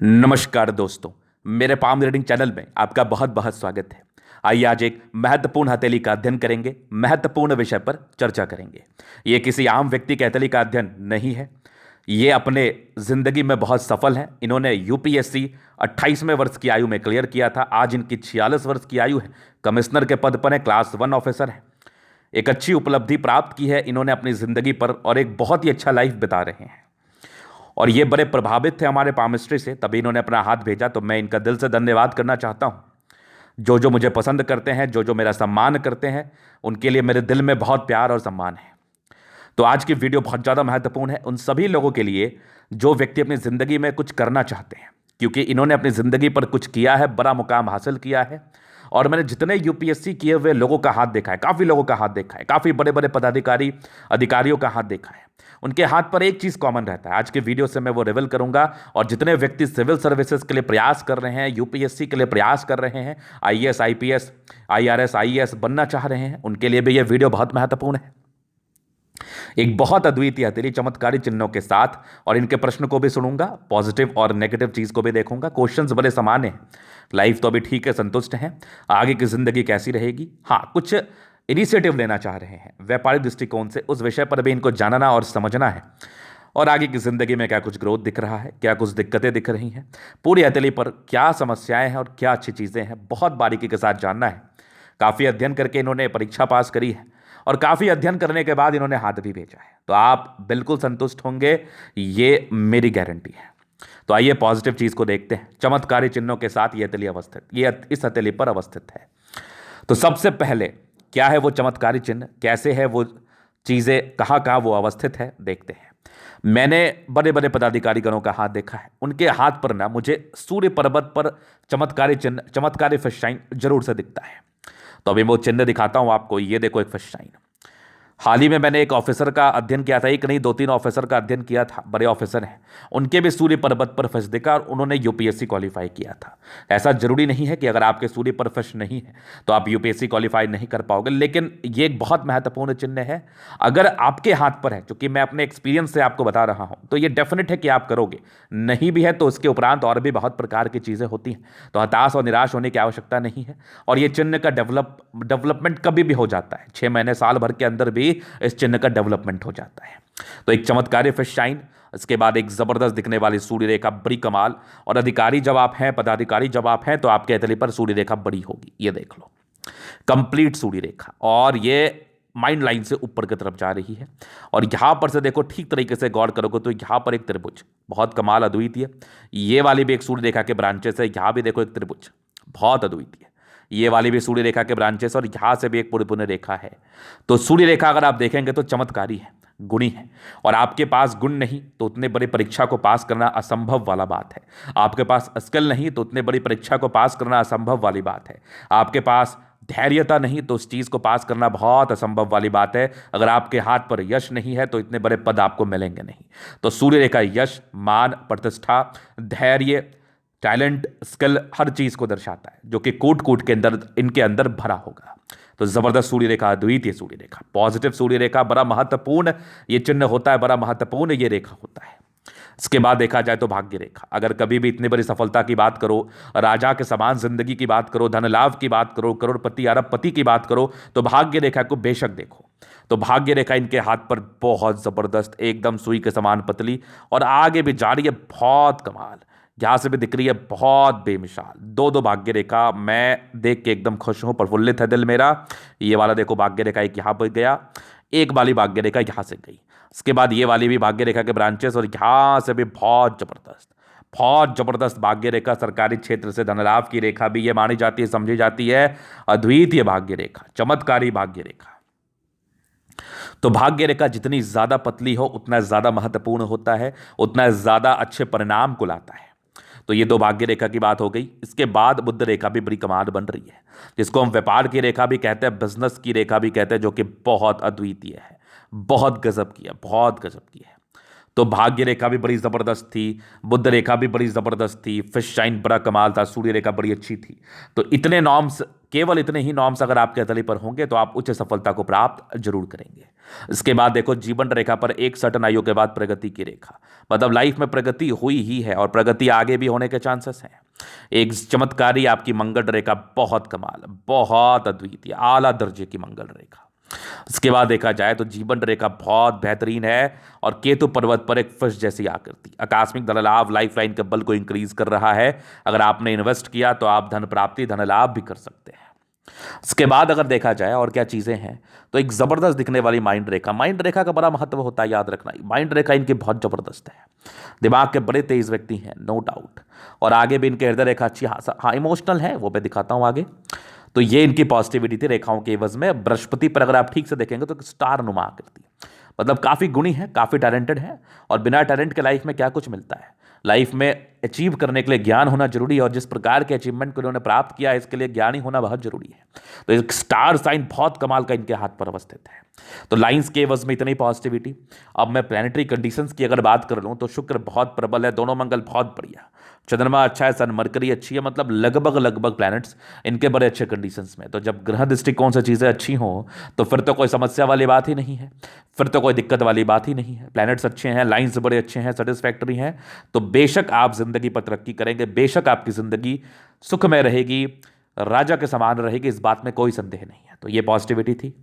नमस्कार दोस्तों, मेरे पाम रीडिंग चैनल में आपका बहुत बहुत स्वागत है। आइए आज एक महत्वपूर्ण हथेली का अध्ययन करेंगे, महत्वपूर्ण विषय पर चर्चा करेंगे। ये किसी आम व्यक्ति के हथेली का अध्ययन नहीं है। ये अपने जिंदगी में बहुत सफल हैं। इन्होंने यूपीएससी 28वें वर्ष की आयु में क्लियर किया था। आज इनकी 46 वर्ष की आयु है। कमिश्नर के पद पर है, क्लास 1 ऑफिसर है। एक अच्छी उपलब्धि प्राप्त की है इन्होंने अपनी जिंदगी पर और एक बहुत ही अच्छा लाइफ बिता रहे हैं। और ये बड़े प्रभावित थे हमारे पामिस्ट्री से, तभी इन्होंने अपना हाथ भेजा। तो मैं इनका दिल से धन्यवाद करना चाहता हूँ। जो जो मुझे पसंद करते हैं, जो जो मेरा सम्मान करते हैं, उनके लिए मेरे दिल में बहुत प्यार और सम्मान है। तो आज की वीडियो बहुत ज़्यादा महत्वपूर्ण है उन सभी लोगों के लिए जो व्यक्ति अपनी ज़िंदगी में कुछ करना चाहते हैं, क्योंकि इन्होंने अपनी ज़िंदगी पर कुछ किया है, बड़ा मुकाम हासिल किया है। और मैंने जितने यूपीएससी किए हुए लोगों का हाथ देखा है, काफ़ी लोगों का हाथ देखा है, काफ़ी बड़े बड़े पदाधिकारी अधिकारियों का हाथ देखा है। उनके हाथ पर एक चीज़ कॉमन रहता है। आज के वीडियो से मैं वो रिवील करूंगा। और जितने व्यक्ति सिविल सर्विसेज के लिए प्रयास कर रहे हैं, यूपीएससी के लिए प्रयास कर रहे हैं, आईएएस, आईपीएस, आईआरएस, आईएएस बनना चाह रहे हैं, उनके लिए भी ये वीडियो बहुत महत्वपूर्ण है। एक बहुत अद्वितीय हथेली चमत्कारी चिन्हों के साथ, और इनके प्रश्न को भी सुनूंगा, पॉजिटिव और नेगेटिव चीज़ को भी देखूंगा। क्वेश्चंस बड़े सामान्य हैं। लाइफ तो अभी ठीक है, संतुष्ट हैं। आगे की जिंदगी कैसी रहेगी, हाँ, कुछ इनिशिएटिव लेना चाह रहे हैं व्यापारिक दृष्टिकोण से, उस विषय पर भी इनको जानना और समझना है। और आगे की जिंदगी में क्या कुछ ग्रोथ दिख रहा है, क्या कुछ दिक्कतें दिख रही हैं, पूरी हथेली पर क्या समस्याएं हैं और क्या अच्छी चीज़ें हैं, बहुत बारीकी के साथ जानना है। काफ़ी अध्ययन करके इन्होंने परीक्षा पास करी है और काफ़ी अध्ययन करने के बाद इन्होंने हाथ भी भेजा है। तो आप बिल्कुल संतुष्ट होंगे, ये मेरी गारंटी है। तो आइए पॉजिटिव चीज़ को देखते हैं। चमत्कारी चिन्हों के साथ ये हथेली अवस्थित, ये इस हथेली पर अवस्थित है। तो सबसे पहले क्या है वो चमत्कारी चिन्ह, कैसे है वो चीज़ें, कहाँ कहाँ वो अवस्थित है, देखते हैं। मैंने बड़े बड़े पदाधिकारी गणों का हाथ देखा है। उनके हाथ पर ना मुझे सूर्य पर्वत पर चमत्कारी चिन्ह, चमत्कारी फिश शाइन जरूर से दिखता है। तो अभी मैं वो चिन्ह दिखाता हूँ आपको। ये देखो, एक फिश शाइन। हाल ही में मैंने एक ऑफिसर का अध्ययन किया था, एक नहीं 2-3 ऑफिसर का अध्ययन किया था। बड़े ऑफिसर हैं, उनके भी सूर्य पर्वत पर फिश दिखा और उन्होंने यूपीएससी क्वालिफाई किया था। ऐसा जरूरी नहीं है कि अगर आपके सूर्य पर फिश नहीं है तो आप यूपीएससी क्वालिफाई नहीं कर पाओगे, लेकिन ये एक बहुत महत्वपूर्ण चिन्ह है। अगर आपके हाथ पर है, क्योंकि मैं अपने एक्सपीरियंस से आपको बता रहा हूं, तो ये डेफिनेट है कि आप करोगे। नहीं भी है तो उसके उपरांत और भी बहुत प्रकार की चीज़ें होती हैं, तो हताश और निराश होने की आवश्यकता नहीं है। और ये चिन्ह का डेवलपमेंट कभी भी हो जाता है। 6 महीने साल भर के अंदर भी इस चिन्ह का डेवलपमेंट हो जाता है। तो एक चमत्कारी फिश शाइन, इसके बाद एक जबरदस्त दिखने वाली सूर्य रेखा, बड़ी कमाल। और अधिकारी जब आप हैं, पदाधिकारी जब आप हैं, तो आपके हथेली पर सूर्य रेखा बड़ी होगी। ये देख लो, कंप्लीट सूर्य रेखा, और ये माइंड लाइन से ऊपर की तरफ जा रही है। और यहां पर से देखो, ठीक तरीके से गौर करोगे तो यहां पर एक त्रिभुज, बहुत कमाल, अद्वितीय। ये वाली भी एक सूर्य रेखा के ब्रांचेस है। यहां भी देखो एक त्रिभुज, बहुत अद्वितीय। ये वाली भी सूर्य रेखा के ब्रांचेस, और यहां से भी एक परिपूर्ण रेखा है। तो सूर्य रेखा अगर आप देखेंगे तो चमत्कारी है, गुणी है। और आपके पास गुण नहीं तो उतने बड़ी परीक्षा को पास करना असंभव वाला बात है। आपके पास स्किल नहीं तो उतने बड़ी परीक्षा को पास करना असंभव वाली बात है। आपके पास धैर्यता नहीं तो उस चीज़ को पास करना बहुत असंभव वाली बात है। अगर आपके हाथ पर यश नहीं है तो इतने बड़े पद आपको मिलेंगे नहीं। तो सूर्य रेखा यश, मान, प्रतिष्ठा, धैर्य, टैलेंट, स्किल, हर चीज को दर्शाता है, जो कि कूट कूट के अंदर इनके अंदर भरा होगा। तो जबरदस्त सूर्य रेखा, अद्वितीय सूर्य रेखा, पॉजिटिव सूर्य रेखा, बड़ा महत्वपूर्ण ये चिन्ह होता है, बड़ा महत्वपूर्ण ये रेखा होता है। इसके बाद देखा जाए तो भाग्य रेखा। अगर कभी भी इतनी बड़ी सफलता की बात करो, राजा के समान जिंदगी की बात करो, धन लाभ की बात करो, करोड़पति अरबपति की बात करो, तो भाग्य रेखा को बेशक देखो। तो भाग्य रेखा इनके हाथ पर बहुत जबरदस्त, एकदम सुई के समान पतली, और आगे भी जा रही है, बहुत कमाल। यहां से भी दिख रही है, बहुत बेमिसाल। दो भाग्य रेखा, मैं देख के एकदम खुश हूं, प्रफुल्लित है दिल मेरा। ये वाला देखो भाग्य रेखा, एक यहां पर गया, एक वाली भाग्य रेखा यहां से गई। इसके बाद ये वाली भी भाग्य रेखा के ब्रांचेस, और यहां से भी बहुत जबरदस्त, बहुत जबरदस्त भाग्य रेखा। सरकारी क्षेत्र से धन लाभ की रेखा भी ये मानी जाती है, समझी जाती है। अद्वितीय भाग्य रेखा, चमत्कारी भाग्य रेखा। तो भाग्य रेखा जितनी ज्यादा पतली हो उतना ज्यादा महत्वपूर्ण होता है, उतना ज्यादा अच्छे परिणाम को लाता है। तो ये 2 भाग्य रेखा की बात हो गई। इसके बाद बुध रेखा भी बड़ी कमाल बन रही है, जिसको हम व्यापार की रेखा भी कहते हैं, बिजनेस की रेखा भी कहते हैं, जो कि बहुत अद्वितीय है, बहुत गजब की है, बहुत गजब की है। तो भाग्य रेखा भी बड़ी जबरदस्त थी, बुध रेखा भी बड़ी जबरदस्त थी, फिश शाइन बड़ा कमाल था, सूर्य रेखा बड़ी अच्छी थी। तो इतने नॉर्म्स केवल इतने ही नॉर्म्स अगर आपके हथेली पर होंगे तो आप उच्च सफलता को प्राप्त जरूर करेंगे। इसके बाद देखो, जीवन रेखा पर एक सर्टन आयु के बाद प्रगति की रेखा, मतलब लाइफ में प्रगति हुई ही है और प्रगति आगे भी होने के चांसेस हैं। एक चमत्कारी आपकी मंगल रेखा, बहुत कमाल, बहुत अद्वितीय, आला दर्जे की मंगल रेखा। इसके बाद देखा जाए तो जीवन रेखा बहुत बेहतरीन है और केतु पर्वत पर एक फिश जैसी आकृति, आकस्मिक धन लाभ, लाइफ लाइन के बल को इंक्रीज कर रहा है। अगर आपने इन्वेस्ट किया तो आप धन प्राप्ति, धन लाभ भी कर सकते हैं। इसके बाद अगर देखा जाए और क्या चीजें हैं, तो एक जबरदस्त दिखने वाली माइंड रेखा, माइंड रेखा का बड़ा महत्व होता है, याद रखना। माइंड रेखा इनकी बहुत जबरदस्त है, दिमाग के बड़े तेज व्यक्ति हैं, नो डाउट। और आगे भी इनके हृदय रेखा अच्छी, हाँ इमोशनल है, वो मैं दिखाता हूं आगे। तो ये इनकी पॉजिटिविटी थी रेखाओं के एवज में। बृहस्पति पर अगर आप ठीक से देखेंगे तो स्टार नुमा आकृति, मतलब काफी गुणी है, काफी टैलेंटेड है। और बिना टैलेंट के लाइफ में क्या कुछ मिलता है? लाइफ में अचीव करने के लिए ज्ञान होना जरूरी है और जिस प्रकार के अचीवमेंट को उन्होंने प्राप्त किया इसके लिए ज्ञानी होना बहुत जरूरी है। तो एक स्टार साइन बहुत कमाल का इनके हाथ पर अवस्थित है। तो लाइंस के एवज में इतनी पॉजिटिविटी। अब मैं प्लैनेटरी कंडीशंस की अगर बात कर लूं तो शुक्र बहुत प्रबल है, दोनों मंगल बहुत बढ़िया, चंद्रमा अच्छा है, सन मरकरी अच्छी है, मतलब लगभग प्लैनेट्स इनके बड़े अच्छे कंडीशंस में। तो जब ग्रह दृष्टिकोण से चीज़ें अच्छी हों तो फिर तो कोई समस्या वाली बात ही नहीं है, फिर तो कोई दिक्कत वाली बात ही नहीं है। प्लैनेट्स अच्छे हैं, लाइंस बड़े अच्छे हैं, सेटिस्फैक्टरी हैं, तो बेशक आप जिंदगी पर तरक्की करेंगे, बेशक आपकी जिंदगी सुखमय रहेगी, राजा के समान रहेगी, इस बात में कोई संदेह नहीं है। तो ये पॉजिटिविटी थी।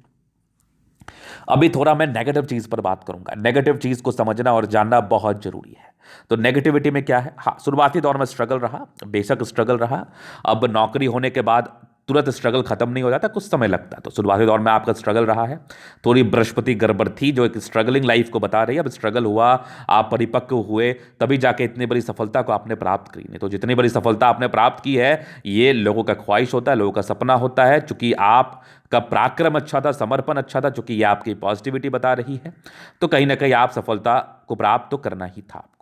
अभी थोड़ा मैं नेगेटिव चीज पर बात करूंगा। नेगेटिव चीज को समझना और जानना बहुत जरूरी है। तो नेगेटिविटी में क्या है? हाँ, शुरुआती दौर में स्ट्रगल रहा, बेशक स्ट्रगल रहा। अब नौकरी होने के बाद तुरंत स्ट्रगल खत्म नहीं हो जाता, कुछ समय लगता है। तो शुरुआती दौर में आपका स्ट्रगल रहा है, थोड़ी बृहस्पति गड़बड़ थी जो एक स्ट्रगलिंग लाइफ को बता रही है। अब स्ट्रगल हुआ, आप परिपक्व हुए, तभी जाके इतनी बड़ी सफलता को आपने प्राप्त करी। नहीं तो जितनी बड़ी सफलता आपने प्राप्त की है ये लोगों का ख्वाहिश होता है, लोगों का सपना होता है। चूंकि आपका पराक्रम अच्छा था, समर्पण अच्छा था, चूंकि ये आपकी पॉजिटिविटी बता रही है, तो कहीं ना कहीं आप सफलता को प्राप्त तो करना ही था आपको।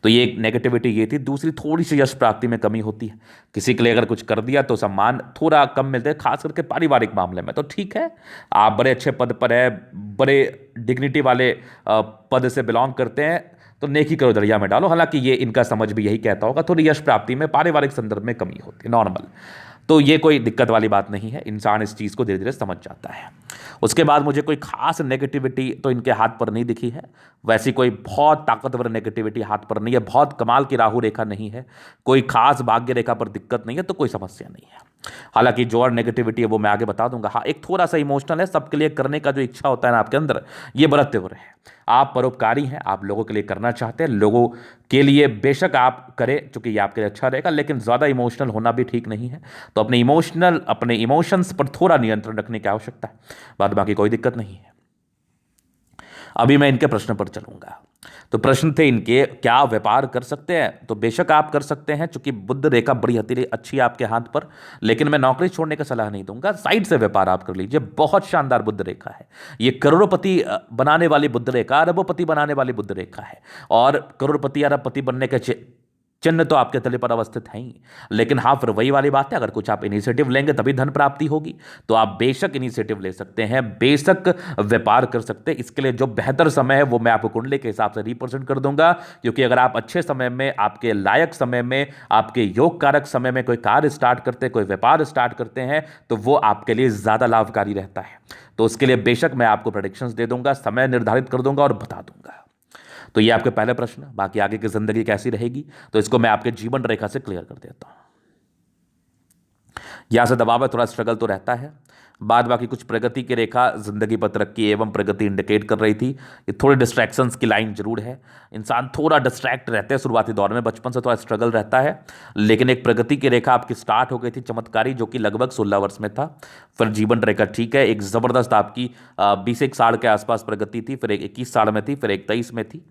तो ये एक नेगेटिविटी ये थी। दूसरी, थोड़ी सी यश प्राप्ति में कमी होती है। किसी के लिए अगर कुछ कर दिया तो सम्मान थोड़ा कम मिलता है, खास करके पारिवारिक मामले में। तो ठीक है, आप बड़े अच्छे पद पर है, बड़े डिग्निटी वाले पद से बिलोंग करते हैं, तो नेकी करो दरिया में डालो। हालांकि ये इनका समझ भी यही कहता होगा, थोड़ी यश प्राप्ति में पारिवारिक संदर्भ में कमी होती है, नॉर्मल। तो ये कोई दिक्कत वाली बात नहीं है, इंसान इस चीज़ को धीरे धीरे समझ जाता है। उसके बाद मुझे कोई खास नेगेटिविटी तो इनके हाथ पर नहीं दिखी है। वैसी कोई बहुत ताकतवर नेगेटिविटी हाथ पर नहीं है, बहुत कमाल की राहु रेखा नहीं है, कोई खास भाग्य रेखा पर दिक्कत नहीं है, तो कोई समस्या नहीं है। हालांकि जो और नेगेटिविटी है वो मैं आगे बता दूंगा। हाँ, एक थोड़ा सा इमोशनल है, सबके लिए करने का जो इच्छा होता है ना आपके अंदर, ये बड़ा तीव्र है। आप परोपकारी हैं, आप लोगों के लिए करना चाहते हैं, लोगों के लिए बेशक आप करें क्योंकि ये आपके लिए अच्छा रहेगा, लेकिन ज़्यादा इमोशनल होना भी ठीक नहीं है। तो अपने इमोशंस पर थोड़ा नियंत्रण रखने की आवश्यकता है, बाद बाकी कोई दिक्कत नहीं है। अभी मैं इनके प्रश्न पर चलूंगा। तो प्रश्न थे इनके, क्या व्यापार कर सकते हैं? तो बेशक आप कर सकते हैं, क्योंकि बुध रेखा बड़ी हथेली अच्छी है आपके हाथ पर, लेकिन मैं नौकरी छोड़ने का सलाह नहीं दूंगा। साइड से व्यापार आप कर लीजिए, बहुत शानदार बुध रेखा है ये। करोड़पति बनाने वाली बुध रेखा, अरबपति बनाने वाली बुध रेखा है। और करोड़पति अरबपति बनने के चिन्ह तो आपके तले पर अवस्थित हैं ही, लेकिन हाँ, फिर वही वाली बात है, अगर कुछ आप इनिशिएटिव लेंगे तभी धन प्राप्ति होगी। तो आप बेशक इनिशिएटिव ले सकते हैं, बेशक व्यापार कर सकते हैं। इसके लिए जो बेहतर समय है वो मैं आपको कुंडली के हिसाब से रिप्रेजेंट कर दूंगा, क्योंकि अगर आप अच्छे समय में, आपके लायक समय में, आपके योग कारक समय में कोई कार्य स्टार्ट करते हैं, कोई व्यापार स्टार्ट करते हैं, तो वो आपके लिए ज़्यादा लाभकारी रहता है। तो उसके लिए बेशक मैं आपको प्रेडिक्शंस दे दूंगा, समय निर्धारित कर दूंगा और बता दूंगा। तो ये आपके पहले प्रश्न। बाकी आगे की जिंदगी कैसी रहेगी तो इसको मैं आपके जीवन रेखा से क्लियर कर देता हूं। यहां से दबाव है, थोड़ा स्ट्रगल तो रहता है, बाद बाकी कुछ प्रगति की रेखा, जिंदगी पर तरक्की एवं प्रगति इंडिकेट कर रही थी। ये थोड़ी डिस्ट्रैक्शंस की लाइन जरूर है, इंसान थोड़ा डिस्ट्रैक्ट रहते हैं शुरुआती दौर में, बचपन से थोड़ा स्ट्रगल रहता है। लेकिन एक प्रगति की रेखा आपकी स्टार्ट हो गई थी चमत्कारी, जो कि लगभग 16 वर्ष में था। फिर जीवन रेखा ठीक है, एक ज़बरदस्त आपकी 20 साल के आसपास प्रगति थी, फिर एक 21 साल में थी, फिर एक 23 में थी,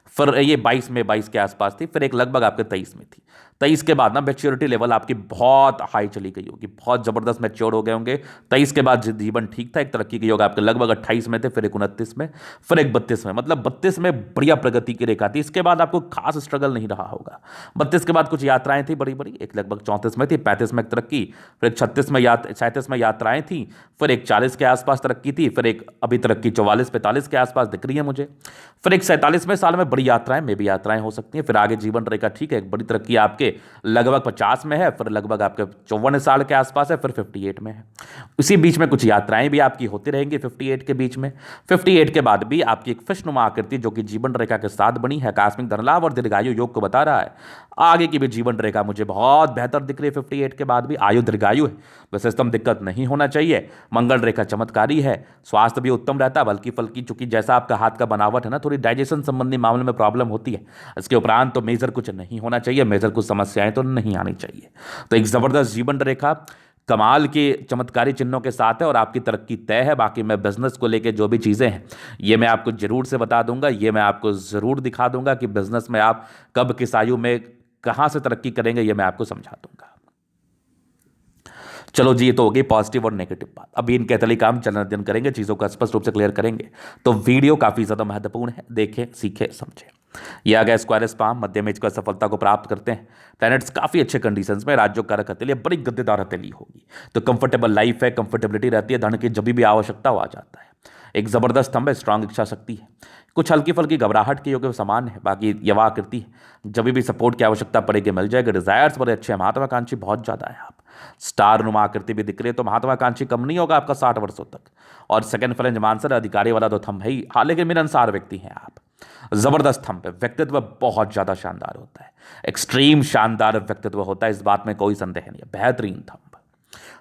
फिर ये 22 के आसपास थी, फिर एक लगभग आपके 23 में थी। 23 के बाद ना मैच्योरिटी लेवल आपकी बहुत हाई चली गई होगी, बहुत ज़बरदस्त मैच्योर हो गए होंगे। 23 इसके बाद जीवन ठीक था, एक तरक्की के योग आपके लगभग 28 में थे, फिर एक 29 में, फिर एक 32 में, मतलब 32 में बढ़िया प्रगति की रेखा थी। इसके बाद आपको खास स्ट्रगल नहीं रहा होगा। 32 के बाद कुछ यात्राएं थी बड़ी बड़ी, एक लगभग 34 में थी, 35 में एक तरक्की, फिर एक 37 में यात्राएं थी, फिर एक 40 के आसपास तरक्की थी, फिर एक अभी तरक्की 44-45 के आसपास दिख रही है मुझे, फिर एक 47वें साल में बड़ी यात्राएं, में भी यात्राएं हो सकती हैं, फिर आगे जीवन रेखा ठीक है, एक बड़ी तरक्की आपके लगभग 50 में है, फिर लगभग आपके 54 साल के आसपास है, फिर 58 में है। इसी बीच में कुछ यात्राएं भी आपकी होती रहेंगी 58 के बीच में। 58 के बाद भी आपकी एक फिशनुमा आकृति जो कि जीवन रेखा के साथ बनी है, आकस्मिक धनलाभ और दीर्घायु योग को बता रहा है। आगे की भी जीवन रेखा मुझे बहुत बेहतर दिख रही है 58 के बाद भी। आयु दीर्घायु है, वैसे स्तंभ दिक्कत नहीं होना चाहिए। मंगल रेखा चमत्कारी है, स्वास्थ्य भी उत्तम रहता है, बल्कि फल्कि चूंकि जैसा आपका हाथ का बनावट है ना, थोड़ी डाइजेशन संबंधी मामले में प्रॉब्लम होती है। इसके उपरांत तो मेजर कुछ नहीं होना चाहिए, मेजर कुछ समस्याएं तो नहीं आनी चाहिए। तो एक जबरदस्त जीवन रेखा कमाल के चमत्कारी चिन्हों के साथ है और आपकी तरक्की तय है। बाकी मैं बिजनेस को लेके जो भी चीज़ें हैं ये मैं आपको जरूर से बता दूंगा, ये मैं आपको ज़रूर दिखा दूंगा कि बिजनेस में आप कब किस आयु में कहां से तरक्की करेंगे, ये मैं आपको समझा दूंगा। चलो जी, ये तो हो गई पॉजिटिव और नेगेटिव बात। अभी इनके तरीका हम चलन अध्ययन करेंगे, चीज़ों को स्पष्ट रूप से क्लियर करेंगे। तो वीडियो काफ़ी ज़्यादा महत्वपूर्ण है, देखें, सीखें, समझें। ये आ गया स्क्वायरस पाम, मध्यम एज को सफलता को प्राप्त करते हैं। प्लैनेट्स काफ़ी अच्छे कंडीशंस में, राज्यों कारक हथेली, बड़ी गद्देदार हथेली होगी, तो कंफर्टेबल लाइफ है, कंफर्टेबिलिटी रहती है, धन की जब भी आवश्यकता हो आ जाता है। एक जबरदस्त स्तंभ है, स्ट्रांग इच्छा शक्ति है, कुछ हल्की फल्की घबराहट के योग समान है, बाकी यवा आकृति है, जब भी सपोर्ट की आवश्यकता पड़ेगी मिल जाएगा। डिजायर्स बड़े अच्छे हैं, महत्वाकांक्षी बहुत ज़्यादा है आप। स्टार नुमा आकृति भी दिख रही है, तो महत्वाकांक्षी कम नहीं होगा आपका 60 वर्षों तक। और सेकंड फ्रेंज मानसर अधिकारी वाला तो थंब है ही, हाँ, लेकिन मिलनसार व्यक्ति हैं आप। जबरदस्त थंब है, व्यक्तित्व बहुत ज्यादा शानदार होता है, एक्सट्रीम शानदार व्यक्तित्व होता है, इस बात में कोई संदेह नहीं है। बेहतरीन थंब,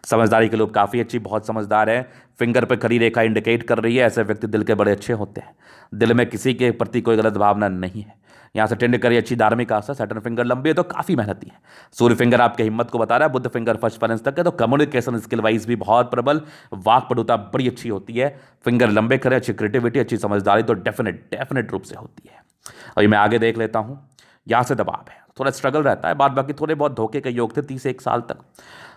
समझदारी के लोग काफी अच्छी, बहुत समझदार है। फिंगर पे खड़ी रेखा इंडिकेट कर रही है, ऐसे व्यक्ति दिल के बड़े अच्छे होते हैं, दिल में किसी के प्रति कोई गलत भावना नहीं है। यहाँ से टेंड करिए अच्छी धार्मिक आस्था। सैटर्न फिंगर लंबी है तो काफी मेहनती है। सूर्य फिंगर आपके हिम्मत को बता रहा है, बुध फिंगर फर्स्ट फाइनेंस तक है, तो कम्युनिकेशन स्किल वाइज भी बहुत प्रबल, वाक पटुता बड़ी अच्छी होती है। फिंगर लंबे करे, अच्छी क्रिएटिविटी, अच्छी समझदारी तो डेफिनेट रूप से होती है। अभी मैं आगे देख लेता हूँ। यहाँ से दबाव है, थोड़ा स्ट्रगल रहता है, बाद बाकी थोड़े बहुत धोखे के योग थे 31 साल तक।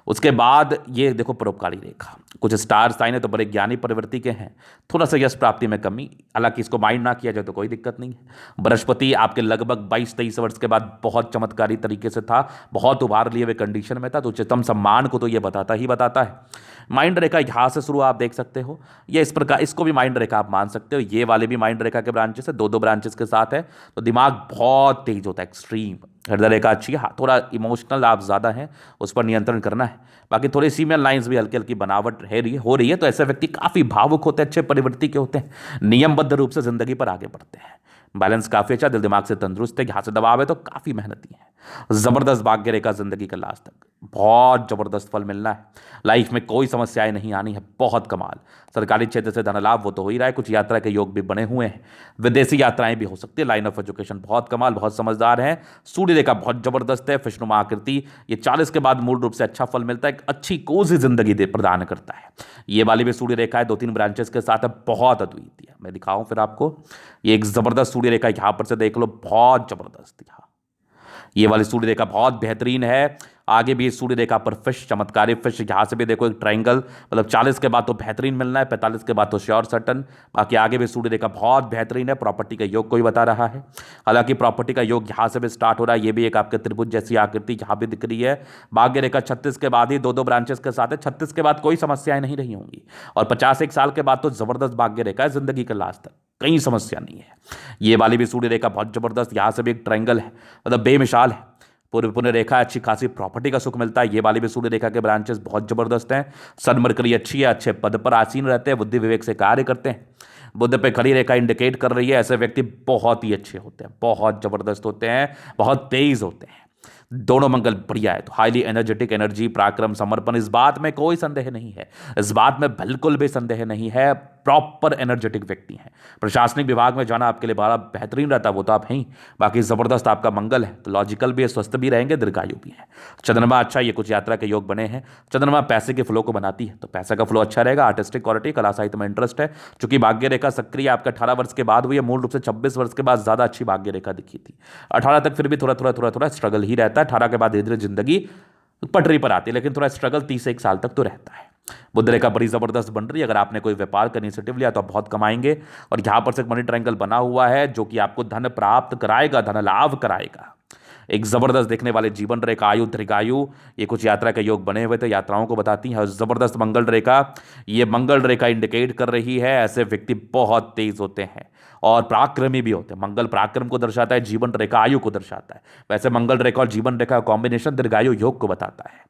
उसके बाद ये देखो परोपकारी रेखा, कुछ स्टार साइन है तो बड़े ज्ञानी प्रवृत्ति के हैं, थोड़ा सा यश प्राप्ति में कमी, हालांकि इसको माइंड ना किया जाए तो कोई दिक्कत नहीं है। बृहस्पति आपके लगभग 22-23 वर्ष के बाद बहुत चमत्कारी तरीके से था, बहुत उभार लिए हुए कंडीशन में था, तो उच्चतम सम्मान को तो ये बताता ही बताता है। माइंड रेखा यहाँ से शुरू आप देख सकते हो, ये इस प्रकार, इसको भी माइंड रेखा आप मान सकते हो। ये वाले भी माइंड रेखा के ब्रांचेस है, दो ब्रांचेस के साथ है, तो दिमाग बहुत तेज होता है, एक्सट्रीम। हृदय रेखा अच्छी है, हाँ, थोड़ा इमोशनल आप ज़्यादा हैं, उस पर नियंत्रण करना है। बाकी थोड़ी सीमियल लाइंस भी हल्की हल्की बनावट हो रही है, तो ऐसे व्यक्ति काफ़ी भावुक होते हैं, अच्छे परिवृत्ति के होते हैं, नियमबद्ध रूप से जिंदगी पर आगे बढ़ते हैं। बैलेंस काफ़ी अच्छा, दिल दिमाग से तंदुरुस्त है, यहाँ से दबाव है तो काफ़ी मेहनती है। ज़बरदस्त भाग्य रेखा जिंदगी का लास्ट तक, बहुत ज़बरदस्त फल मिलना है, लाइफ में कोई समस्याएं नहीं आनी है, बहुत कमाल। सरकारी क्षेत्र से धन लाभ वो तो हो ही रहा है, कुछ यात्रा के योग भी बने हुए हैं, विदेशी यात्राएं भी हो सकती है। लाइन ऑफ एजुकेशन बहुत कमाल, बहुत समझदार है। सूर्य रेखा बहुत ज़बरदस्त है, फिशनुमा आकृति, ये 40 के बाद मूल रूप से अच्छा फल मिलता है, एक अच्छी कोजी जिंदगी प्रदान करता है। ये वाली भी सूर्य रेखा है, 2-3 ब्रांचेस के साथ है, बहुत अद्वितीय। मैं दिखाऊं फिर आपको, ये एक ज़बरदस्त सूर्य रेखा यहाँ पर से देख लो, बहुत ज़बरदस्त। यहाँ ये वाली सूर्य रेखा बहुत बेहतरीन है। आगे भी इस सूर्य रेखा पर फिश, चमत्कारी फिश, यहाँ से भी देखो एक ट्रायंगल, मतलब 40 के बाद तो बेहतरीन मिलना है, 45 के बाद तो श्योर सर्टन। बाकी आगे भी सूर्य रेखा बहुत बेहतरीन है, प्रॉपर्टी का योग कोई बता रहा है, हालांकि प्रॉपर्टी का योग यहाँ से भी स्टार्ट हो रहा है। ये भी एक आपके त्रिभुज जैसी आकृति यहाँ भी दिख रही है। भाग्य रेखा 36 के बाद ही दो ब्रांचेस के साथ है, 36 के बाद कोई समस्याएं नहीं रही होंगी, और 51 साल के बाद तो जबरदस्त भाग्य रेखा है, जिंदगी के लास्ट तक कहीं समस्या नहीं है। ये वाली भी सूर्य रेखा बहुत जबरदस्त, यहाँ से भी एक ट्रायंगल है, मतलब बेमिसाल है, पूरी पुण्य रेखा, अच्छी खासी प्रॉपर्टी का सुख मिलता है। ये वाली भी सूर्य रेखा के ब्रांचेस बहुत जबरदस्त हैं। सन मरकरी अच्छी है, अच्छे पद पर आसीन रहते हैं, बुद्धि विवेक से कार्य करते हैं। बुद्ध पे खड़ी रेखा इंडिकेट कर रही है, ऐसे व्यक्ति बहुत ही अच्छे होते हैं, बहुत जबरदस्त होते हैं, बहुत तेज होते हैं। दोनों मंगल बढ़िया है, तो हाईली एनर्जेटिक, एनर्जी, पराक्रम, समर्पण, इस बात में कोई संदेह नहीं है, इस बात में बिल्कुल भी संदेह नहीं है। प्रॉपर एनर्जेटिक व्यक्ति हैं। प्रशासनिक विभाग में जाना आपके लिए बड़ा बेहतरीन रहता है, वो तो आप हैं ही। बाकी जबरदस्त आपका मंगल है, तो लॉजिकल भी है, स्वस्थ भी रहेंगे, दीर्घायु भी है। चंद्रमा अच्छा, ये कुछ यात्रा के योग बने हैं। चंद्रमा पैसे के फ्लो को बनाती है, तो पैसे का फ्लो अच्छा रहेगा। आर्टिस्टिक क्वालिटी, कला साहित्य में इंटरेस्ट है, चूंकि भाग्य रेखा सक्रिय आपका 18 वर्ष के बाद हुई है, मूल रूप से 26 वर्ष के बाद ज्यादा अच्छी भाग्य रेखा दिखी थी। 18 तक फिर भी थोड़ा स्ट्रगल ही रहता है, 18 के बाद धीरे धीरे जिंदगी पटरी पर आती है, लेकिन थोड़ा स्ट्रगल 30 से 1 साल तक तो रहता है। बुध रेखा बड़ी जबरदस्त बन रही है। अगर आपने कोई व्यापार का इनिशिएटिव लिया तो आप बहुत कमाएंगे, और यहां पर से एक मनी ट्रायंगल बना हुआ है जो कि आपको धन प्राप्त कराएगा, धन लाभ कराएगा। एक जबरदस्त देखने वाले जीवन रेखा, आयु दीर्घायु, ये कुछ यात्रा के योग बने हुए थे, यात्राओं को बताती है। और जबरदस्त मंगल रेखा, ये मंगल रेखा इंडिकेट कर रही है ऐसे व्यक्ति बहुत तेज होते हैं और पराक्रमी भी होते हैं। मंगल पराक्रम को दर्शाता है, जीवन रेखा आयु को दर्शाता है। वैसे मंगल रेखा और जीवन रेखा का कॉम्बिनेशन दीर्घायु योग को बताता है।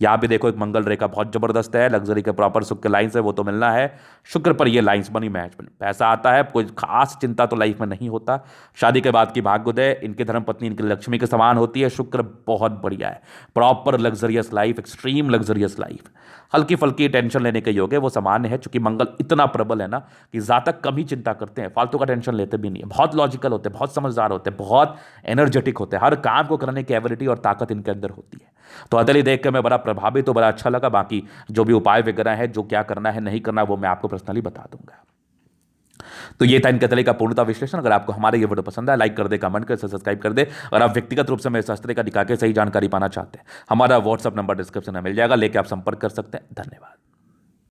यहां भी देखो एक मंगल रेखा बहुत जबरदस्त है, लग्जरी के प्रॉपर सुख के लाइन से वो तो मिलना है। शुक्र पर ये लाइंस मनी मैनेजमेंट, पैसा आता है, कोई खास चिंता तो लाइफ में नहीं होता। शादी के बाद की भाग्योदय, इनके धर्मपत्नी इनकी लक्ष्मी के समान होती है। शुक्र बहुत बढ़िया है, proper luxurious life, extreme luxurious life. हल्की फल्की टेंशन लेने के योग है वो सामान्य है, चूंकि मंगल इतना प्रबल है ना कि जातक कम ही चिंता करते हैं, फालतू का टेंशन लेते भी नहीं है। बहुत लॉजिकल होते हैं, बहुत समझदार होते हैं, बहुत एनर्जेटिक होते हैं, हर काम को करने की एबिलिटी और ताकत इनके अंदर होती है। तो हथेली देख कर मैं बड़ा प्रभावित तो बड़ा अच्छा लगा। बाकी जो भी उपाय वगैरह है, जो क्या करना है नहीं करना, वो मैं आपको पर्सनली बता दूंगा। तो ये था इनके हथेली का पूर्णता विश्लेषण। अगर आपको हमारे ये वीडियो पसंद है, लाइक कर दे, कमेंट कर, सब्सक्राइब कर दे। और आप व्यक्तिगत रूप से मेरे शास्त्र का दिखा के सही जानकारी पाना चाहते हैं, हमारा व्हाट्सअप नंबर डिस्क्रिप्शन में मिल जाएगा, लेके आप संपर्क कर सकते हैं। धन्यवाद।